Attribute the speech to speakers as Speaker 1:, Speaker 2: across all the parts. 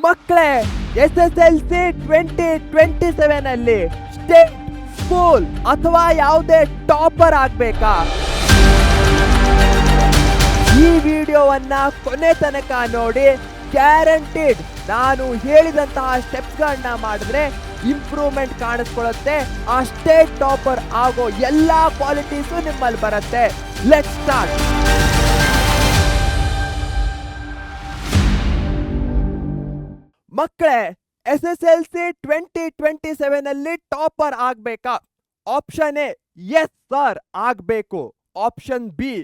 Speaker 1: ಮಕ್ಕಳೇ, SSLC 2027 ಅಲ್ಲಿ state, school ಅಥವಾ ಯಾವುದೇ ಟಾಪರ್ ಆಗ್ಬೇಕಾ? ಈ ವಿಡಿಯೋವನ್ನ ಕೊನೆ ತನಕ ನೋಡಿ. ಗ್ಯಾರಂಟಿಡ್ ನಾನು ಹೇಳಿದಂತಹ ಸ್ಟೆಪ್ಸ್ಗಳನ್ನ ಮಾಡಿದ್ರೆ ಇಂಪ್ರೂವ್ಮೆಂಟ್ ಕಾಣಿಸ್ಕೊಳ್ಳುತ್ತೆ. ಆ ಸ್ಟೇಟ್ ಟಾಪರ್ ಆಗೋ ಎಲ್ಲಾ ಕ್ವಾಲಿಟೀಸು ನಿಮ್ಮಲ್ಲಿ ಬರುತ್ತೆ. Let's start. ಮಕ್ಕಳೇ, SSLC 2027 ಅಲ್ಲಿ ಟಾಪರ್ ಆಗ್ಬೇಕಾ? ಆಪ್ಷನ್ ಎ ಎಸ್ ಸರ್ ಆಗ್ಬೇಕು. ಆಪ್ಷನ್ ಬಿ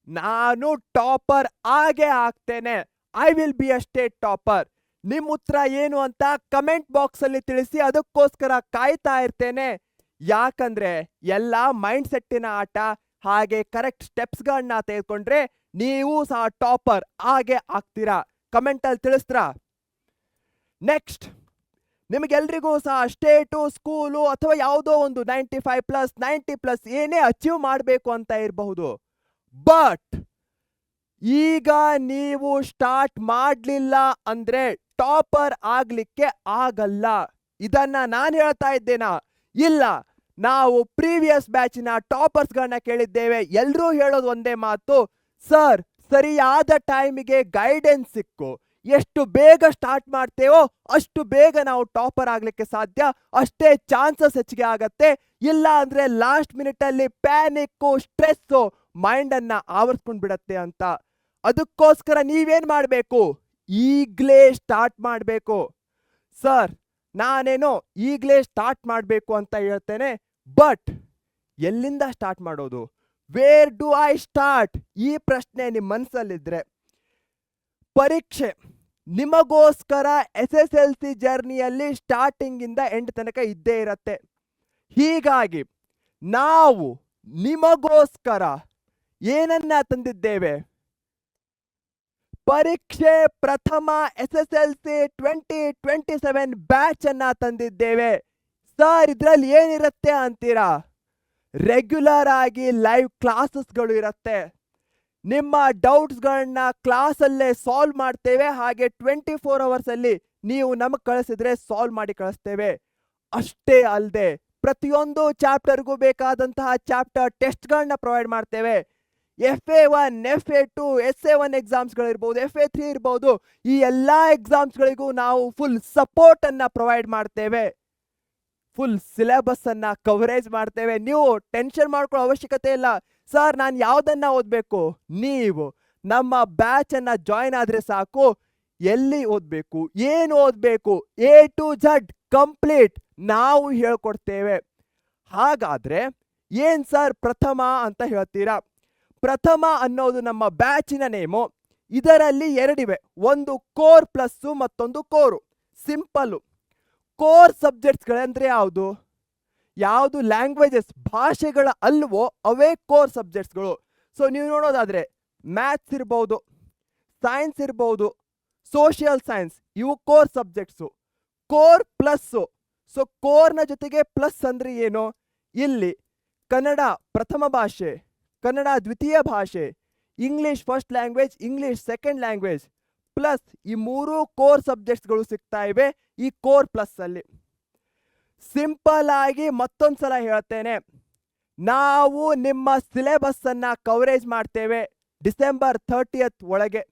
Speaker 1: ನಾನು ಟಾಪರ್ ಆಗೇ ಆಗ್ತೇನೆ, I will be a state topper. ನಿಮ್ ಉತ್ತರ ಏನು ಅಂತ ಕಮೆಂಟ್ ಬಾಕ್ಸ್ ಅಲ್ಲಿ ತಿಳಿಸಿ. ಅದಕ್ಕೋಸ್ಕರ ಕಾಯ್ತಾ ಇರ್ತೇನೆ. ಯಾಕಂದ್ರೆ ಎಲ್ಲ ಮೈಂಡ್ ಸೆಟ್ಟಿನ ಆಟ. ಹಾಗೆ ಕರೆಕ್ಟ್ ಸ್ಟೆಪ್ಸ್ಗಳನ್ನ ತೆಗೆದುಕೊಂಡ್ರೆ ನೀವು ಸಹ ಟಾಪರ್ ಆಗೇ ಆಗ್ತೀರಾ. ಕಮೆಂಟ್ ಅಲ್ಲಿ ತಿಳಿಸ್ತೀರಾ? ನೆಕ್ಸ್ಟ್, ನಿಮಗೆಲ್ರಿಗೂ ಸಹ ಸ್ಟೇಟು, ಸ್ಕೂಲು ಅಥವಾ ಯಾವುದೋ ಒಂದು 95+, 90+ ಏನೇ ಅಚೀವ್ ಮಾಡಬೇಕು ಅಂತ ಇರಬಹುದು. ಬಟ್ ಈಗ ನೀವು ಸ್ಟಾರ್ಟ್ ಮಾಡಲಿಲ್ಲ ಅಂದ್ರೆ ಟಾಪರ್ ಆಗ್ಲಿಕ್ಕೆ ಆಗಲ್ಲ. ಇದನ್ನ ನಾನು ಹೇಳ್ತಾ ಇದ್ದೇನಾ? ಇಲ್ಲ. ನಾವು ಪ್ರೀವಿಯಸ್ ಬ್ಯಾಚಿನ ಟಾಪರ್ಸ್ಗಳನ್ನ ಕೇಳಿದ್ದೇವೆ. ಎಲ್ಲರೂ ಹೇಳೋದು ಒಂದೇ ಮಾತು, ಸರ್ ಸರಿಯಾದ ಟೈಮಿಗೆ ಗೈಡೆನ್ಸ್ ಸಿಕ್ಕು ಎಷ್ಟು ಬೇಗ ಸ್ಟಾರ್ಟ್ ಮಾಡ್ತೇವೋ ಅಷ್ಟು ಬೇಗ ನಾವು ಟಾಪರ್ ಆಗ್ಲಿಕ್ಕೆ ಸಾಧ್ಯ, ಅಷ್ಟೇ ಚಾನ್ಸಸ್ ಹೆಚ್ಚಿಗೆ ಆಗತ್ತೆ. ಇಲ್ಲ ಅಂದ್ರೆ ಲಾಸ್ಟ್ ಮಿನಿಟ್ ಅಲ್ಲಿ ಪ್ಯಾನಿಕ್ಕು, ಸ್ಟ್ರೆಸ್ಸು ಮೈಂಡ್ ಅನ್ನ ಆವರಿಸ್ಕೊಂಡ್ ಬಿಡತ್ತೆ ಅಂತ. ಅದಕ್ಕೋಸ್ಕರ ನೀವೇನ್ ಮಾಡ್ಬೇಕು? ಈಗ್ಲೇ ಸ್ಟಾರ್ಟ್ ಮಾಡ್ಬೇಕು. ಸರ್ ನಾನೇನೋ ಈಗ್ಲೇ ಸ್ಟಾರ್ಟ್ ಮಾಡ್ಬೇಕು ಅಂತ ಹೇಳ್ತೇನೆ, ಬಟ್ ಎಲ್ಲಿಂದ ಸ್ಟಾರ್ಟ್ ಮಾಡೋದು? Where do I start? ಈ ಪ್ರಶ್ನೆ ನಿಮ್ಮ ಮನಸ್ಸಲ್ಲಿದ್ರೆ ಪರೀಕ್ಷೆ ನಿಮಗೋಸ್ಕರ SSLC ಜರ್ನಿಯಲ್ಲಿ ಸ್ಟಾರ್ಟಿಂಗ್ ಇಂದ ಎಂಡ್ ತನಕ ಇದ್ದೇ ಇರತ್ತೆ. ಹೀಗಾಗಿ ನಾವು ನಿಮಗೋಸ್ಕರ ಏನನ್ನ ತಂದಿದ್ದೇವೆ? ಪರೀಕ್ಷೆ ಪ್ರಥಮ SSLC 2027 ಬ್ಯಾಚ್ ಅನ್ನ ತಂದಿದ್ದೇವೆ. ಸರ್ ಇದ್ರಲ್ಲಿ ಏನಿರುತ್ತೆ ಅಂತೀರಾ? ರೆಗ್ಯುಲರ್ ಆಗಿ ಲೈವ್ ಕ್ಲಾಸಸ್ಗಳು ಇರತ್ತೆ. ನಿಮ್ಮ ಡೌಟ್ಸ್ಗಳನ್ನ ಕ್ಲಾಸಲ್ಲೇ ಸಾಲ್ವ್ ಮಾಡ್ತೇವೆ. ಹಾಗೆ 24 hours ಅಲ್ಲಿ ನೀವು ನಮಗೆ ಕಳಿಸಿದ್ರೆ ಸಾಲ್ವ್ ಮಾಡಿ ಕಳಿಸ್ತೇವೆ. ಅಷ್ಟೇ ಅಲ್ಲದೆ ಪ್ರತಿಯೊಂದು ಚಾಪ್ಟರ್ಗೂ ಬೇಕಾದಂತಹ ಚಾಪ್ಟರ್ ಟೆಸ್ಟ್ಗಳನ್ನ ಪ್ರೊವೈಡ್ ಮಾಡ್ತೇವೆ. FA1, FA2, SA1 ಎಕ್ಸಾಮ್ಸ್ಗಳಿರ್ಬೋದು, FA3 ಇರ್ಬೋದು. ಈ ಎಲ್ಲ ಎಕ್ಸಾಮ್ಸ್ಗಳಿಗೂ ನಾವು ಫುಲ್ ಸಪೋರ್ಟ್ ಅನ್ನ ಪ್ರೊವೈಡ್ ಮಾಡ್ತೇವೆ. ಫುಲ್ ಸಿಲೆಬಸ್ ಅನ್ನ ಕವರೇಜ್ ಮಾಡ್ತೇವೆ. ನೀವು ಟೆನ್ಷನ್ ಮಾಡ್ಕೊಳ್ಳೋ ಅವಶ್ಯಕತೆ ಇಲ್ಲ. ಸರ್ ನಾನು ಯಾವ್ದನ್ನ ಓದ್ಬೇಕು? ನೀವು ನಮ್ಮ ಬ್ಯಾಚ್ ಅನ್ನ ಜಾಯಿನ್ ಆದ್ರೆ ಸಾಕು. ಎಲ್ಲಿ ಓದ್ಬೇಕು, ಏನು ಓದ್ಬೇಕು, A to Z ಕಂಪ್ಲೀಟ್ ನಾವು ಹೇಳ್ಕೊಡ್ತೇವೆ. ಹಾಗಾದ್ರೆ ಏನ್ ಸರ್ ಪ್ರಥಮ ಅಂತ ಹೇಳ್ತೀರಾ? ಪ್ರಥಮ ಅನ್ನೋದು ನಮ್ಮ ಬ್ಯಾಚಿನ ನೇಮು. ಇದರಲ್ಲಿ ಎರಡಿವೆ, ಒಂದು ಕೋರ್ ಪ್ಲಸ್ಸು, ಮತ್ತೊಂದು ಕೋರು. ಸಿಂಪಲ್ಲು. ಕೋರ್ ಸಬ್ಜೆಕ್ಟ್ಸ್ಗಳಂದ್ರೆ ಯಾವುದು? ಯಾವುದು ಲ್ಯಾಂಗ್ವೇಜಸ್ ಭಾಷೆಗಳ ಅಲ್ವೋ ಅವೇ ಕೋರ್ ಸಬ್ಜೆಕ್ಟ್ಸ್ಗಳು. ಸೊ ನೀವು ನೋಡೋದಾದ್ರೆ ಮ್ಯಾಥ್ಸ್ ಇರ್ಬೋದು, ಸೈನ್ಸ್ ಇರ್ಬೋದು, ಸೋಷಿಯಲ್ ಸೈನ್ಸ್, ಇವು core subjects. Core plus. So ಕೋರ್ನ ಜೊತೆಗೆ ಪ್ಲಸ್ ಅಂದ್ರೆ ಏನು? ಇಲ್ಲಿ ಕನ್ನಡ ಪ್ರಥಮ ಭಾಷೆ, ಕನ್ನಡ ದ್ವಿತೀಯ ಭಾಷೆ, English first language, English second language plus ಈ ಮೂರು ಕೋರ್ ಸಬ್ಜೆಕ್ಟ್ಸ್ಗಳು ಸಿಗ್ತಾ ಇವೆ ಈ ಕೋರ್ ಪ್ಲಸ್ ಅಲ್ಲಿ. ಸಿಂಪಲ್ ಆಗಿ ಮತ್ತೊಂದ್ಸಲ ಹೇಳ್ತೇನೆ, ನಾವು ನಿಮ್ಮ ಸಿಲೆಬಸ್ ಅನ್ನ ಕವರೇಜ್ ಮಾಡ್ತೇವೆ ಡಿಸೆಂಬರ್ 30th ಒಳಗೆ.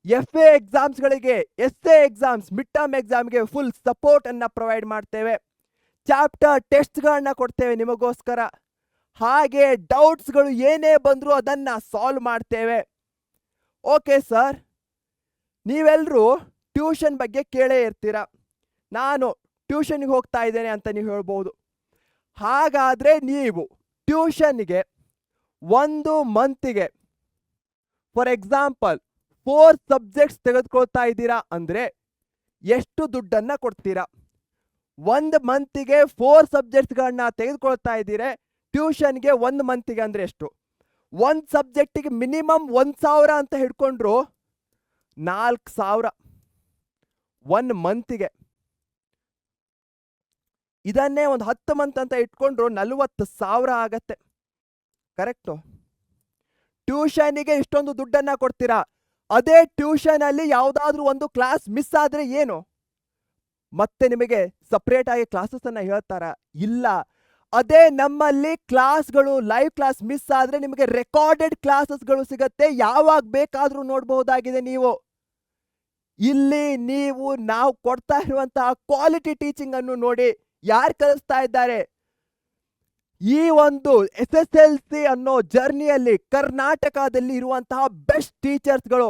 Speaker 1: FA ಎಕ್ಸಾಮ್ಸ್ಗಳಿಗೆ, SA exams, mid term ಎಕ್ಸಾಮ್ಗೆ ಫುಲ್ ಸಪೋರ್ಟ್ ಅನ್ನ ಪ್ರೊವೈಡ್ ಮಾಡ್ತೇವೆ. ಚಾಪ್ಟರ್ ಟೆಸ್ಟ್ಗಳನ್ನ ಕೊಡ್ತೇವೆ ನಿಮಗೋಸ್ಕರ. ಹಾಗೆ ಡೌಟ್ಸ್ಗಳು ಏನೇ ಬಂದರೂ ಅದನ್ನ ಸಾಲ್ವ್ ಮಾಡ್ತೇವೆ. ಓಕೆ ಸರ್, ನೀವೆಲ್ಲರೂ ಟ್ಯೂಷನ್ ಬಗ್ಗೆ ಕೇಳೇ ಇರ್ತೀರ. ನಾನು ಟ್ಯೂಷನ್ಗೆ ಹೋಗ್ತಾ ಇದ್ದೇನೆ ಅಂತ ನೀವು ಹೇಳ್ಬೋದು. ಹಾಗಾದ್ರೆ ನೀವು ಟ್ಯೂಷನ್ಗೆ ಒಂದು ಮಂತಿಗೆ ಫಾರ್ ಎಕ್ಸಾಂಪಲ್ 4 ಸಬ್ಜೆಕ್ಟ್ಸ್ ತೆಗೆದುಕೊಳ್ತಾ ಇದ್ದೀರಾ ಅಂದ್ರೆ ಎಷ್ಟು ದುಡ್ಡನ್ನ ಕೊಡ್ತೀರಾ? 1 ಮಂತಿಗೆ 4 ಸಬ್ಜೆಕ್ಟ್ಸ್ಗಳನ್ನ ತೆಗೆದುಕೊಳ್ತಾ ಇದ್ದೀರಾ ಟ್ಯೂಷನ್ಗೆ 1 ಮಂತಿಗೆ ಅಂದ್ರೆ ಎಷ್ಟು? 1 ಸಬ್ಜೆಕ್ಟಿಗೆ ಮಿನಿಮಮ್ 1,000 ಅಂತ ಹಿಡ್ಕೊಂಡ್ರು 4,000 1 ಮಂತಿಗೆ. ಇದನ್ನೇ ಒಂದು 10 ಮಂತ್ ಅಂತ ಇಟ್ಕೊಂಡ್ರು 40,000 ಆಗತ್ತೆ. ಕರೆಕ್ಟು? ಟ್ಯೂಷನಿಗೆ ಇಷ್ಟೊಂದು ದುಡ್ಡನ್ನ ಕೊಡ್ತೀರಾ, ಅದೇ ಟ್ಯೂಷನ್ ಅಲ್ಲಿ ಯಾವ್ದಾದ್ರು ಒಂದು ಕ್ಲಾಸ್ ಮಿಸ್ ಆದ್ರೆ ಏನು, ಮತ್ತೆ ನಿಮಗೆ ಸಪರೇಟ್ ಆಗಿ ಕ್ಲಾಸಸ್ ಅನ್ನ ಹೇಳ್ತಾರ? ಇಲ್ಲ. ಅದೇ ನಮ್ಮಲ್ಲಿ ಕ್ಲಾಸ್ಗಳು ಲೈವ್ ಕ್ಲಾಸ್ ಮಿಸ್ ಆದ್ರೆ ನಿಮಗೆ ರೆಕಾರ್ಡೆಡ್ ಕ್ಲಾಸಸ್ಗಳು ಸಿಗತ್ತೆ, ಯಾವಾಗ ಬೇಕಾದ್ರೂ ನೋಡಬಹುದಾಗಿದೆ ನೀವು. ಇಲ್ಲಿ ನೀವು ನಾವು ಕೊಡ್ತಾ ಇರುವಂತಹ ಕ್ವಾಲಿಟಿ ಟೀಚಿಂಗ್ ಅನ್ನು ನೋಡಿ, ಯಾರು ಕಲಿಸ್ತಾ ಇದ್ದಾರೆ. ಈ ಒಂದು SSLC ಅನ್ನೋ ಜರ್ನಿಯಲ್ಲಿ ಕರ್ನಾಟಕದಲ್ಲಿ ಇರುವಂತಹ ಬೆಸ್ಟ್ ಟೀಚರ್ಸ್ಗಳು.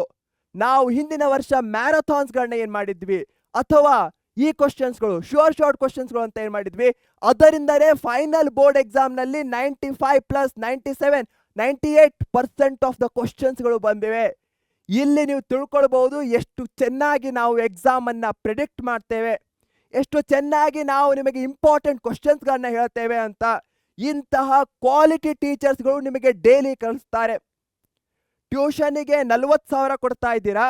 Speaker 1: ನಾವು ಹಿಂದಿನ ವರ್ಷ ಮ್ಯಾರಥಾನ್ಸ್ಗಳನ್ನ ಏನ್ ಮಾಡಿದ್ವಿ, ಅಥವಾ ಈ ಕ್ವಶನ್ಸ್ಗಳು ಶಾರ್ಟ್ ಕ್ವಶನ್ಸ್ಗಳು ಅಂತ ಏನ್ ಮಾಡಿದ್ವಿ, ಅದರಿಂದನೇ ಫೈನಲ್ ಬೋರ್ಡ್ ಎಕ್ಸಾಮ್ ನಲ್ಲಿ 95 + 97 98% ಆಫ್ ದ ಕ್ವಶನ್ಸ್ಗಳು ಬಂದಿವೆ. ಇಲ್ಲಿ ನೀವು ತಿಳ್ಕೊಳ್ಬಹುದು ಎಷ್ಟು ಚೆನ್ನಾಗಿ ನಾವು ಎಕ್ಸಾಮ್ ಅನ್ನ ಪ್ರಿಡಿಕ್ಟ್ ಮಾಡ್ತೇವೆ, ಎಷ್ಟು ಚೆನ್ನಾಗಿ ನಾವು ನಿಮಗೆ ಇಂಪಾರ್ಟೆಂಟ್ ಕ್ವಶನ್ಸ್ಗಳನ್ನ ಹೇಳ್ತೇವೆ ಅಂತ. ಇಂತಹ ಕ್ವಾಲಿಟಿ ಟೀಚರ್ಸ್ಗಳು ನಿಮಗೆ ಡೈಲಿ ಕಲಿಸ್ತಾರೆ. ಟ್ಯೂಷನ್ಗೆ 40,000 ಕೊಡ್ತಾ ಇದ್ದೀರಾ,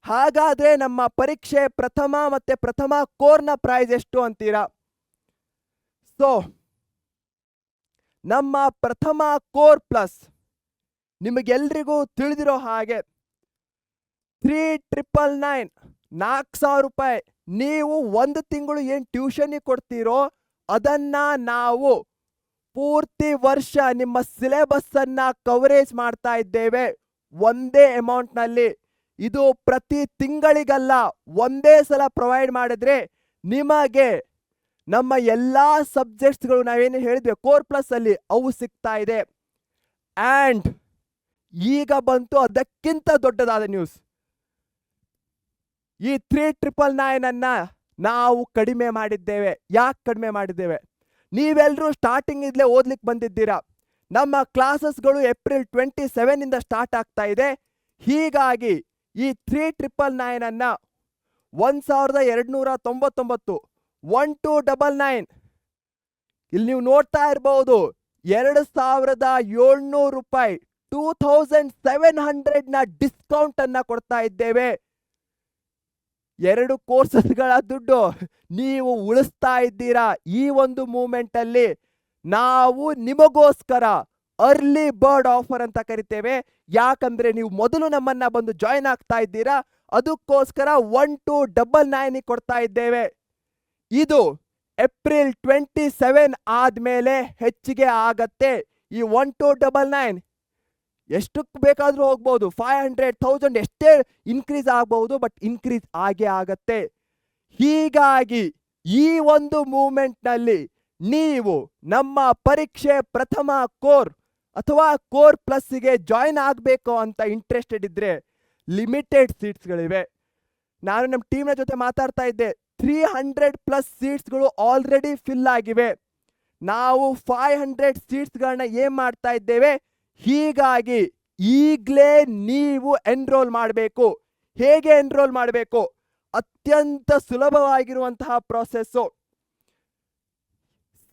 Speaker 1: ಹಾಗಾದ್ರೆ ನಮ್ಮ ಪರೀಕ್ಷೆ ಪ್ರಥಮ ಮತ್ತೆ ಪ್ರಥಮ ಕೋರ್ನ ಪ್ರೈಸ್ ಎಷ್ಟು ಅಂತೀರಾ? ಸೊ ನಮ್ಮ ಪ್ರಥಮ ಕೋರ್ ಪ್ಲಸ್ ನಿಮಗೆಲ್ರಿಗೂ ತಿಳಿದಿರೋ ಹಾಗೆ 3999 4,000 ರೂಪಾಯಿ ನೀವು ಒಂದು ತಿಂಗಳು ಏನು ಟ್ಯೂಷನ್ಗೆ ಕೊಡ್ತೀರೋ ಅದನ್ನ ನಾವು ಪೂರ್ತಿ ವರ್ಷ ನಿಮ್ಮ ಸಿಲೆಬಸ್ ಅನ್ನ ಕವರೇಜ್ ಮಾಡ್ತಾ ಇದ್ದೇವೆ ಒಂದೇ ಅಮೌಂಟ್ ನಲ್ಲಿ. ಇದು ಪ್ರತಿ ತಿಂಗಳಿಗಲ್ಲ, ಒಂದೇ ಸಲ ಪ್ರೊವೈಡ್ ಮಾಡಿದ್ರೆ ನಿಮಗೆ ನಮ್ಮ ಎಲ್ಲಾ ಸಬ್ಜೆಕ್ಟ್ಸ್ಗಳು ನಾವೇನು ಹೇಳಿದ್ವಿ ಕೋರ್ ಪ್ಲಸ್ ಅಲ್ಲಿ ಅವು ಸಿಗ್ತಾ ಇದೆ. ಅಂಡ್ ಈಗ ಬಂತು ಅದಕ್ಕಿಂತ ದೊಡ್ಡದಾದ ನ್ಯೂಸ್. ಈ 3999 ಅನ್ನ ನಾವು ಕಡಿಮೆ ಮಾಡಿದ್ದೇವೆ. ಯಾಕೆ ಕಡಿಮೆ ಮಾಡಿದ್ದೇವೆ? ನೀವೆಲ್ಲರೂ ಸ್ಟಾರ್ಟಿಂಗ್ ಇದ್ಲೇ ಓದ್ಲಿಕ್ಕೆ ಬಂದಿದ್ದೀರಾ. ನಮ್ಮ ಕ್ಲಾಸಸ್ಗಳು ಏಪ್ರಿಲ್ 27 ಇಂದ ಸ್ಟಾರ್ಟ್ ಆಗ್ತಾ ಇದೆ. ಹೀಗಾಗಿ ಈ 3999 ಅನ್ನ 1299 1299 ಇಲ್ಲಿ ನೀವು ನೋಡ್ತಾ ಇರಬಹುದು 2,700 ರೂಪಾಯಿ 2,700 ನ ಡಿಸ್ಕೌಂಟ್ ಅನ್ನ ಕೊಡ್ತಾ ಇದ್ದೇವೆ. 2 ಕೋರ್ಸಸ್ಗಳ ದುಡ್ಡು ನೀವು ಉಳಿಸ್ತಾ ಇದ್ದೀರಾ. ಈ ಒಂದು ಮೂಮೆಂಟ್ ಅಲ್ಲಿ ನಾವು ನಿಮಗೋಸ್ಕರ ಅರ್ಲಿ ಬರ್ಡ್ ಆಫರ್ ಅಂತ ಕರಿತೇವೆ. ಯಾಕಂದ್ರೆ ನೀವು ಮೊದಲು ನಮ್ಮನ್ನ ಬಂದು ಜಾಯಿನ್ ಆಗ್ತಾ ಇದ್ದೀರಾ, ಅದಕ್ಕೋಸ್ಕರ 1299 ಕೊಡ್ತಾ ಇದ್ದೇವೆ. ಇದು ಏಪ್ರಿಲ್ 27 ಆದ್ಮೇಲೆ ಹೆಚ್ಚಿಗೆ ಆಗತ್ತೆ. ಈ 1299 ಎಷ್ಟಕ್ಕೆ ಬೇಕಾದ್ರೂ ಹೋಗ್ಬೋದು, 500 1000 ಎಷ್ಟೇ ಇನ್ಕ್ರೀಸ್ ಆಗಬಹುದು, ಬಟ್ ಇನ್ಕ್ರೀಸ್ ಆಗೇ ಆಗತ್ತೆ. ಹೀಗಾಗಿ ಈ ಒಂದು ಮೂಮೆಂಟ್ ನಲ್ಲಿ ನೀವು ನಮ್ಮ ಪರೀಕ್ಷೆ ಪ್ರಥಮ ಕೋರ್ ಅಥವಾ ಕೋರ್ ಪ್ಲಸ್ಗೆ ಜಾಯಿನ್ ಆಗಬೇಕು ಅಂತ ಇಂಟ್ರೆಸ್ಟೆಡ್ ಇದ್ರೆ ಲಿಮಿಟೆಡ್ ಸೀಟ್ಸ್ಗಳಿವೆ. ನಾನು ನಮ್ಮ ಟೀಮ್ನ ಜೊತೆ ಮಾತಾಡ್ತಾ ಇದ್ದೆ, 300+ ಸೀಟ್ಸ್ಗಳು ಆಲ್ರೆಡಿ ಫಿಲ್ ಆಗಿವೆ. ನಾವು 500 ಸೀಟ್ಸ್ಗಳನ್ನ ಏನ್ ಮಾಡ್ತಾ ಇದ್ದೇವೆ, ಹೀಗಾಗಿ ಈಗಲೇ ನೀವು ಎನ್ರೋಲ್ ಮಾಡಬೇಕು. ಹೇಗೆ ಎನ್ರೋಲ್ ಮಾಡಬೇಕು? ಅತ್ಯಂತ ಸುಲಭವಾಗಿರುವಂತಹ ಪ್ರೋಸೆಸ್ಸು,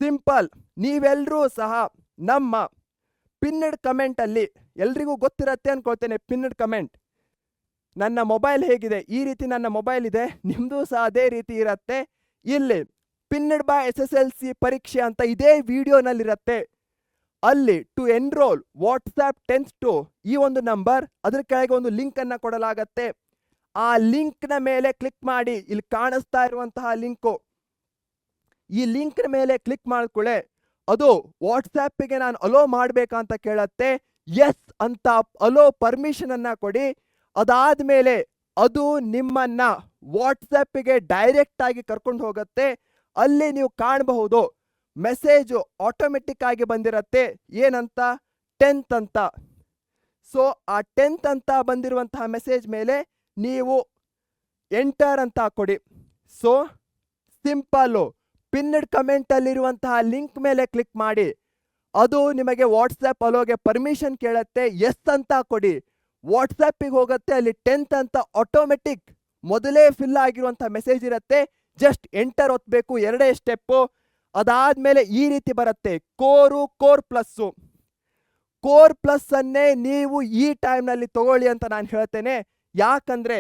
Speaker 1: ಸಿಂಪಲ್. ನೀವೆಲ್ಲರೂ ಸಹ ನಮ್ಮ ಪಿನ್ಡ್ ಕಮೆಂಟ್ ಅಲ್ಲಿ, ಎಲ್ರಿಗೂ ಗೊತ್ತಿರತ್ತೆ ಅನ್ಕೊಳ್ತೇನೆ ಪಿನ್ಡ್ ಕಮೆಂಟ್. ನನ್ನ ಮೊಬೈಲ್ ಹೇಗಿದೆ, ಈ ರೀತಿ ನನ್ನ ಮೊಬೈಲ್ ಇದೆ, ನಿಮ್ದು ಸಹ ಅದೇ ರೀತಿ ಇರತ್ತೆ. ಇಲ್ಲಿ ಪಿನ್ಡ್ ಬೈ SSLC ಪರೀಕ್ಷೆ ಅಂತ ಇದೇ ವಿಡಿಯೋನಲ್ಲಿರತ್ತೆ. ಅಲ್ಲಿ ಟು ಎನ್ರೋಲ್ ವಾಟ್ಸ್ಆಪ್ 10 ಈ ಒಂದು ನಂಬರ್, ಅದ್ರ ಕೆಳಗೆ ಒಂದು ಲಿಂಕ್ ಅನ್ನ ಕೊಡಲಾಗತ್ತೆ. ಆ ಲಿಂಕ್ ನ ಮೇಲೆ ಕ್ಲಿಕ್ ಮಾಡಿ, ಇಲ್ಲಿ ಕಾಣಿಸ್ತಾ ಇರುವಂತಹ ಲಿಂಕು, ಈ ಲಿಂಕ್ ನ ಮೇಲೆ ಕ್ಲಿಕ್ ಮಾಡ್ಕೊಳ್ಳೆ ಅದು ವಾಟ್ಸ್ಆ್ಯಪ್ಗೆ ನಾನು ಅಲೋ ಮಾಡ್ಬೇಕಂತ ಕೇಳತ್ತೆ. ಎಸ್ ಅಂತ ಅಲೋ ಪರ್ಮಿಷನ್ ಅನ್ನ ಕೊಡಿ. ಅದಾದ್ಮೇಲೆ ಅದು ನಿಮ್ಮನ್ನ ವಾಟ್ಸ್ಆ್ಯಪ್ಗೆ ಡೈರೆಕ್ಟ್ ಆಗಿ ಕರ್ಕೊಂಡು ಹೋಗುತ್ತೆ. ಅಲ್ಲಿ ನೀವು ಕಾಣಬಹುದು ಮೆಸೇಜು ಆಟೋಮೆಟಿಕ್ ಆಗಿ ಬಂದಿರತ್ತೆ. ಏನಂತ? 10th ಅಂತ. ಸೊ ಆ 10th ಅಂತ ಬಂದಿರುವಂತಹ ಮೆಸೇಜ್ ಮೇಲೆ ನೀವು ಎಂಟರ್ ಅಂತ ಕೊಡಿ. ಸೊ ಸಿಂಪಲ್ಲು ಪಿನ್ಡ್ ಕಮೆಂಟ್ ಅಲ್ಲಿರುವಂತಹ ಲಿಂಕ್ ಮೇಲೆ ಕ್ಲಿಕ್ ಮಾಡಿ, ಅದು ನಿಮಗೆ ವಾಟ್ಸ್ಆ್ಯಪ್ ಅಲೋಗೆ ಪರ್ಮಿಷನ್ ಕೇಳುತ್ತೆ. ಎಸ್ ಅಂತ ಕೊಡಿ, ವಾಟ್ಸ್ಆ್ಯಪಿಗೆ ಹೋಗುತ್ತೆ. ಅಲ್ಲಿ 10th ಅಂತ ಆಟೋಮೆಟಿಕ್ ಮೊದಲೇ ಫಿಲ್ ಆಗಿರುವಂತಹ ಮೆಸೇಜ್ ಇರುತ್ತೆ. ಜಸ್ಟ್ ಎಂಟರ್ ಒತ್ತಬೇಕು, 2 ಸ್ಟೆಪ್ಪು. ಅದಾದ್ಮೇಲೆ ಈ ರೀತಿ ಬರುತ್ತೆ, ಕೋರ್ ಪ್ಲಸ್ಸು. ಕೋರ್ ಪ್ಲಸ್ ಅನ್ನೇ ನೀವು ಈ ಟೈಮ್ನಲ್ಲಿ ತಗೊಳ್ಳಿ ಅಂತ ನಾನು ಹೇಳ್ತೇನೆ. ಯಾಕಂದ್ರೆ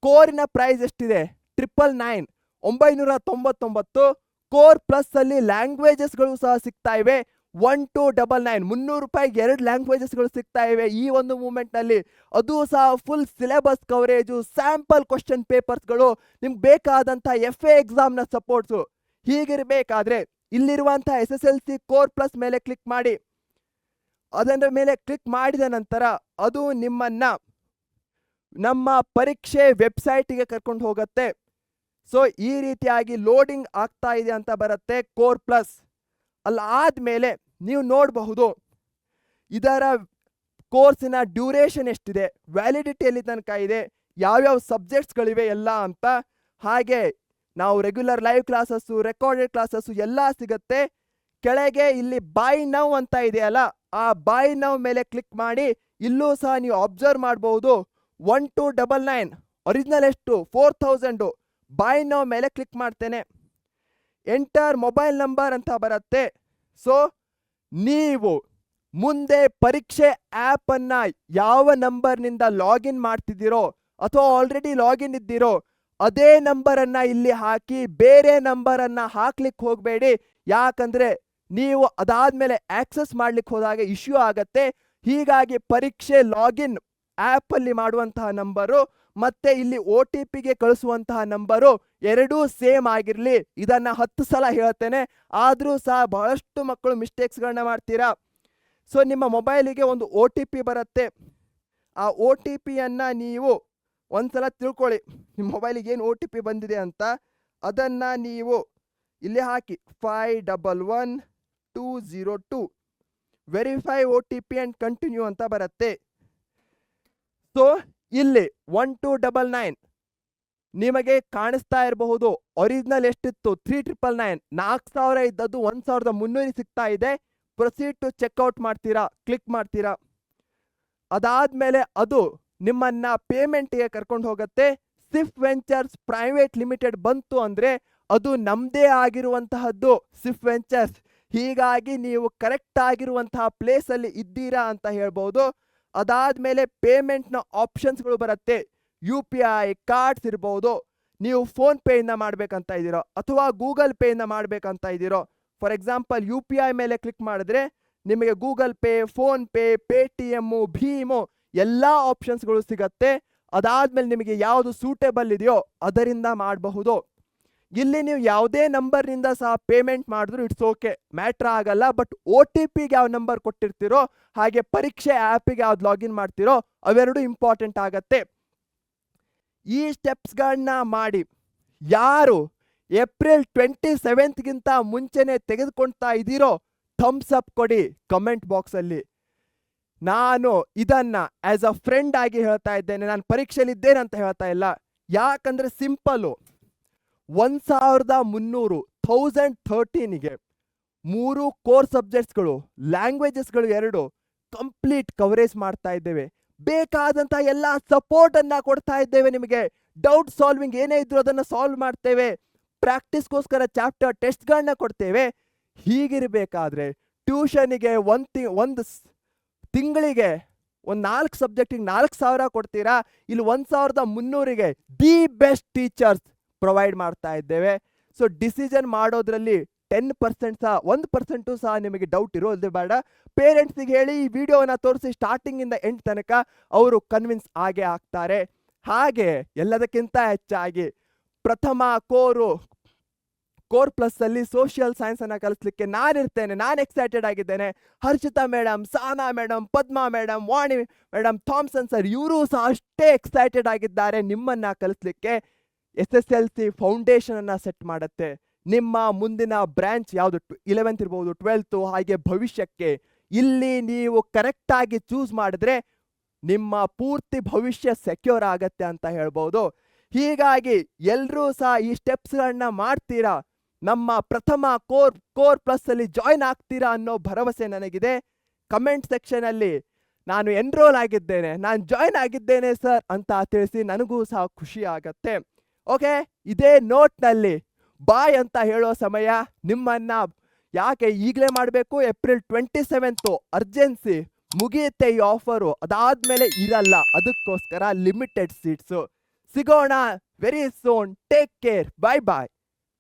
Speaker 1: ಕೋರಿನ ಪ್ರೈಸ್ ಎಷ್ಟಿದೆ? 999. ಕೋರ್ ಪ್ಲಸ್ ಅಲ್ಲಿ ಲ್ಯಾಂಗ್ವೇಜಸ್ಗಳು ಸಹ ಸಿಗ್ತಾ ಇವೆ. 1299 ₹300 2 ಲ್ಯಾಂಗ್ವೇಜಸ್ಗಳು ಸಿಗ್ತಾ ಇವೆ ಈ ಒಂದು ಮೂಮೆಂಟ್ನಲ್ಲಿ. ಅದು ಸಹ full syllabus coverage, sample question ಪೇಪರ್ಸ್ಗಳು, ನಿಮ್ಗೆ ಬೇಕಾದಂಥ FA ಎಕ್ಸಾಮ್ನ ಸಪೋರ್ಟ್ಸು. ಹೀಗಿರಬೇಕಾದ್ರೆ ಇಲ್ಲಿರುವಂಥ SSLC ಕೋರ್ ಪ್ಲಸ್ ಮೇಲೆ ಕ್ಲಿಕ್ ಮಾಡಿ. ಅದರ ಮೇಲೆ ಕ್ಲಿಕ್ ಮಾಡಿದ ನಂತರ ಅದು ನಿಮ್ಮನ್ನ ನಮ್ಮ ಪರೀಕ್ಷೆ ವೆಬ್ಸೈಟಿಗೆ ಕರ್ಕೊಂಡು ಹೋಗುತ್ತೆ. ಸೊ ಈ ರೀತಿಯಾಗಿ ಲೋಡಿಂಗ್ ಆಗ್ತಾ ಇದೆ ಅಂತ ಬರುತ್ತೆ ಕೋರ್ ಪ್ಲಸ್. ಅಲ್ಲಾದ್ಮೇಲೆ ನೀವು ನೋಡಬಹುದು ಇದರ ಕೋರ್ಸಿನ ಡ್ಯೂರೇಷನ್ ಎಷ್ಟಿದೆ, ವ್ಯಾಲಿಡಿಟಿ ಎಲ್ಲಿ ತನಕ ಇದೆ, ಯಾವ್ಯಾವ ಸಬ್ಜೆಕ್ಟ್ಸ್ಗಳಿವೆ ಎಲ್ಲ ಅಂತ. ಹಾಗೆ ನಾವು regular live classes, recorded classes ಎಲ್ಲ ಸಿಗುತ್ತೆ. ಕೆಳಗೆ ಇಲ್ಲಿ ಬೈ ನೌ ಅಂತ ಇದೆಯಲ್ಲ, ಆ ಬೈ ನೌ ಮೇಲೆ ಕ್ಲಿಕ್ ಮಾಡಿ. ಇಲ್ಲೂ ಸಹ ನೀವು ಅಬ್ಸರ್ವ್ ಮಾಡಬಹುದು 1299 ಒರಿಜಿನಲ್ ಎಷ್ಟು 4000. ಬೈ ನೌ ಮೇಲೆ ಕ್ಲಿಕ್ ಮಾಡ್ತೇನೆ. ಎಂಟರ್ ಮೊಬೈಲ್ ನಂಬರ್ ಅಂತ ಬರುತ್ತೆ. ಸೊ ನೀವು ಮುಂದೆ ಪರೀಕ್ಷೆ ಆ್ಯಪನ್ನು ಯಾವ ನಂಬರ್ನಿಂದ ಲಾಗಿನ್ ಮಾಡ್ತಿದ್ದೀರೋ ಅಥವಾ ಆಲ್ರೆಡಿ ಲಾಗಿನ್ ಇದ್ದೀರೋ ಅದೇ ನಂಬರನ್ನು ಇಲ್ಲಿ ಹಾಕಿ, ಬೇರೆ ನಂಬರನ್ನು ಹಾಕ್ಲಿಕ್ಕೆ ಹೋಗಬೇಡಿ. ಯಾಕಂದರೆ ನೀವು ಅದಾದಮೇಲೆ ಆಕ್ಸೆಸ್ ಮಾಡ್ಲಿಕ್ಕೆ ಹೋದಾಗ ಇಶ್ಯೂ ಆಗತ್ತೆ. ಹೀಗಾಗಿ ಪರೀಕ್ಷೆ ಲಾಗಿನ್ ಆ್ಯಪಲ್ಲಿ ಮಾಡುವಂತಹ ನಂಬರು ಮತ್ತೆ ಇಲ್ಲಿ OTPಗೆ ಕಳಿಸುವಂತಹ ನಂಬರು ಎರಡೂ ಸೇಮ್ ಆಗಿರಲಿ. ಇದನ್ನು 10 ಸಲ ಹೇಳ್ತೇನೆ, ಆದರೂ ಸಹ ಬಹಳಷ್ಟು ಮಕ್ಕಳು ಮಿಸ್ಟೇಕ್ಸ್ಗಳನ್ನ ಮಾಡ್ತೀರಾ. ಸೊ ನಿಮ್ಮ ಮೊಬೈಲಿಗೆ ಒಂದು OTP ಬರುತ್ತೆ. ಆ OTPಯನ್ನು ನೀವು ಒಂದ್ಸಲ ತಿಳ್ಕೊಳ್ಳಿ, ನಿಮ್ಮ ಮೊಬೈಲಿಗೆ ಏನು OTP ಬಂದಿದೆ ಅಂತ. ಅದನ್ನು ನೀವು ಇಲ್ಲಿ ಹಾಕಿ 511202 ವೆರಿಫೈ OTP ಆ್ಯಂಡ್ ಕಂಟಿನ್ಯೂ ಅಂತ ಬರುತ್ತೆ. ಸೊ ಇಲ್ಲಿ 1299 ನಿಮಗೆ ಕಾಣಿಸ್ತಾ ಇರಬಹುದು. ಒರಿಜಿನಲ್ ಎಷ್ಟಿತ್ತು 3999, 4000 ಇದ್ದದ್ದು 1300 ಸಿಗ್ತಾ ಇದೆ. ಪ್ರೊಸೀಡ್ ಟು ಚೆಕ್ಔಟ್ ಮಾಡ್ತೀರಾ, ಕ್ಲಿಕ್ ಮಾಡ್ತೀರಾ. ಅದಾದ್ಮೇಲೆ ಅದು ನಿಮ್ಮನ್ನ ಪೇಮೆಂಟ್ಗೆ ಕರ್ಕೊಂಡು ಹೋಗುತ್ತೆ. ಸಿಫ್ ವೆಂಚರ್ಸ್ ಪ್ರೈವೇಟ್ ಲಿಮಿಟೆಡ್ ಬಂತು ಅಂದ್ರೆ ಅದು ನಮ್ದೇ ಆಗಿರುವಂತಹದ್ದು ಸಿಫ್ ವೆಂಚರ್ಸ್. ಹೀಗಾಗಿ ನೀವು ಕರೆಕ್ಟ್ ಆಗಿರುವಂತಹ ಪ್ಲೇಸಲ್ಲಿ ಇದ್ದೀರಾ ಅಂತ ಹೇಳ್ಬೋದು. ಅದಾದ್ಮೇಲೆ ಪೇಮೆಂಟ್ನ ಆಪ್ಷನ್ಸ್ಗಳು ಬರುತ್ತೆ. UPI ಕಾರ್ಡ್ಸ್ ಇರ್ಬೋದು, ನೀವು ಫೋನ್ ಪೇಯಿಂದ ಮಾಡ್ಬೇಕಂತ ಇದ್ದೀರೋ ಅಥವಾ ಗೂಗಲ್ ಪೇಯಿಂದ ಮಾಡ್ಬೇಕಂತ ಇದ್ದೀರೋ. ಫಾರ್ ಎಕ್ಸಾಂಪಲ್ UPI ಮೇಲೆ ಕ್ಲಿಕ್ ಮಾಡಿದ್ರೆ ನಿಮಗೆ Google pay, phone pay, Paytm, Bhimu ಎಲ್ಲ ಆಪ್ಷನ್ಸ್ಗಳು ಸಿಗತ್ತೆ. ಅದಾದ್ಮೇಲೆ ನಿಮಗೆ ಯಾವುದು ಸೂಟೇಬಲ್ ಇದೆಯೋ ಅದರಿಂದ ಮಾಡಬಹುದು. ಇಲ್ಲಿ ನೀವು ಯಾವುದೇ ನಂಬರ್ನಿಂದ ಸಹ ಪೇಮೆಂಟ್ ಮಾಡಿದ್ರು ಇಟ್ಸ್ ಓಕೆ, ಮ್ಯಾಟ್ರ್ ಆಗಲ್ಲ. ಬಟ್ OTPಗೆ ಯಾವ ನಂಬರ್ ಕೊಟ್ಟಿರ್ತೀರೋ ಹಾಗೆ ಪರೀಕ್ಷೆ ಆ್ಯಪಿಗೆ ಯಾವ್ದು ಲಾಗಿನ್ ಮಾಡ್ತೀರೋ ಅವೆರಡು ಇಂಪಾರ್ಟೆಂಟ್ ಆಗತ್ತೆ. ಈ ಸ್ಟೆಪ್ಸ್ಗಳನ್ನ ಮಾಡಿ ಯಾರು ಏಪ್ರಿಲ್ 27ಗಿಂತ ಮುಂಚೆನೆ ತೆಗೆದುಕೊಳ್ತಾ ಇದ್ದೀರೋ ಥಮ್ಸ್ ಅಪ್ ಕೊಡಿ ಕಮೆಂಟ್ ಬಾಕ್ಸಲ್ಲಿ. ನಾನು ಇದನ್ನ ಆಸ್ ಅ ಫ್ರೆಂಡ್ ಆಗಿ ಹೇಳ್ತಾ ಇದ್ದೇನೆ, ನಾನು ಪರೀಕ್ಷೆಯಲ್ಲಿ ಇದ್ದೇನೆ ಅಂತ ಹೇಳ್ತಾ ಇಲ್ಲ. ಯಾಕಂದ್ರೆ ಸಿಂಪಲ್ಲು 1300 1013ಗೆ 3 ಕೋರ್ ಸಬ್ಜೆಕ್ಟ್ಸ್ಗಳು, ಲ್ಯಾಂಗ್ವೇಜಸ್ಗಳು 2 ಕಂಪ್ಲೀಟ್ ಕವರೇಜ್ ಮಾಡ್ತಾ ಇದ್ದೇವೆ. ಬೇಕಾದಂಥ ಎಲ್ಲ ಸಪೋರ್ಟನ್ನು ಕೊಡ್ತಾ ಇದ್ದೇವೆ. ನಿಮಗೆ ಡೌಟ್ ಸಾಲ್ವಿಂಗ್ ಏನೇ ಇದ್ರು ಅದನ್ನು ಸಾಲ್ವ್ ಮಾಡ್ತೇವೆ. ಪ್ರಾಕ್ಟೀಸ್ಗೋಸ್ಕರ ಚಾಪ್ಟರ್ ಟೆಸ್ಟ್ಗಳನ್ನ ಕೊಡ್ತೇವೆ. ಹೀಗಿರಬೇಕಾದ್ರೆ ಟ್ಯೂಷನಿಗೆ ಒಂದು ತಿಂಗಳಿಗೆ ಒಂದು 4 ಸಬ್ಜೆಕ್ಟಿಗೆ 4000 ಕೊಡ್ತೀರಾ. ಇಲ್ಲಿ 1300ಗೆ ದಿ ಬೆಸ್ಟ್ ಟೀಚರ್ಸ್ ಪ್ರೊವೈಡ್ ಮಾಡ್ತಾ ಇದ್ದೇವೆ. ಸೊ ಡಿಸಿಷನ್ ಮಾಡೋದ್ರಲ್ಲಿ 10% ಸಹ 1% ಸಹ ನಿಮಗೆ ಡೌಟ್ ಇರೋದೇ ಬೇಡ. ಪೇರೆಂಟ್ಸಿಗೆ ಹೇಳಿ, ಈ ವಿಡಿಯೋನ ತೋರಿಸಿ ಸ್ಟಾರ್ಟಿಂಗಿಂದ ಎಂಡ್ ತನಕ ಅವರು ಕನ್ವಿನ್ಸ್ ಆಗೇ ಆಗ್ತಾರೆ. ಹಾಗೆ ಎಲ್ಲದಕ್ಕಿಂತ ಹೆಚ್ಚಾಗಿ ಪ್ರಥಮ ಕೋರ್ ಪ್ಲಸ್ ಅಲ್ಲಿ ಸೋಷಿಯಲ್ ಸೈನ್ಸ್ ಅನ್ನ ಕಲಿಸ್ಲಿಕ್ಕೆ ನಾನಿರ್ತೇನೆ. ನಾನು ಎಕ್ಸೈಟೆಡ್ ಆಗಿದ್ದೇನೆ. Harshita madam, Sana madam, Padma madam, Vani madam, Thomson sir ಇವರು ಸಹ ಅಷ್ಟೇ ಎಕ್ಸೈಟೆಡ್ ಆಗಿದ್ದಾರೆ ನಿಮ್ಮನ್ನ ಕಲಿಸ್ಲಿಕ್ಕೆ. SSLC ಫೌಂಡೇಶನ್ ಅನ್ನ ಸೆಟ್ ಮಾಡುತ್ತೆ. ನಿಮ್ಮ ಮುಂದಿನ ಬ್ರಾಂಚ್ ಯಾವುದು 11th ಇರ್ಬೋದು, 12th, ಹಾಗೆ ಭವಿಷ್ಯಕ್ಕೆ ಇಲ್ಲಿ ನೀವು ಕರೆಕ್ಟ್ ಆಗಿ ಚೂಸ್ ಮಾಡಿದ್ರೆ ನಿಮ್ಮ ಪೂರ್ತಿ ಭವಿಷ್ಯ ಸೆಕ್ಯೂರ್ ಆಗತ್ತೆ ಅಂತ ಹೇಳ್ಬೋದು. ಹೀಗಾಗಿ ಎಲ್ಲರೂ ಸಹ ಈ ಸ್ಟೆಪ್ಸ್ಗಳನ್ನ ಮಾಡ್ತೀರಾ, ನಮ್ಮ ಪ್ರಥಮ ಕೋರ್ ಪ್ಲಸ್ ಅಲ್ಲಿ ಜಾಯ್ನ್ ಆಗ್ತೀರಾ ಅನ್ನೋ ಭರವಸೆ ನನಗಿದೆ. ಕಮೆಂಟ್ ಸೆಕ್ಷನ್ ಅಲ್ಲಿ ನಾನು ಎನ್ರೋಲ್ ಆಗಿದ್ದೇನೆ, ನಾನು ಜಾಯ್ನ್ ಆಗಿದ್ದೇನೆ ಸರ್ ಅಂತ ತಿಳಿಸಿ ನನಗೂ ಸಹ ಖುಷಿ ಆಗತ್ತೆ. ಓಕೆ, ಇದೇ ನೋಟ್ನಲ್ಲಿ ಬಾಯ್ ಅಂತ ಹೇಳೋ ಸಮಯ ನಿಮ್ಮನ್ನ ಯಾಕೆ ಈಗಲೇ ಮಾಡಬೇಕು, ಏಪ್ರಿಲ್ 27 ಅರ್ಜೆನ್ಸಿ ಮುಗಿಯುತ್ತೆ ಈ ಆಫರು. ಅದಾದ್ಮೇಲೆ ಇರಲ್ಲ, ಅದಕ್ಕೋಸ್ಕರ ಲಿಮಿಟೆಡ್ ಸೀಟ್ಸು. ಸಿಗೋಣ ವೆರಿ ಸೂನ್. ಟೇಕ್ ಕೇರ್, ಬಾಯ್ ಬಾಯ್.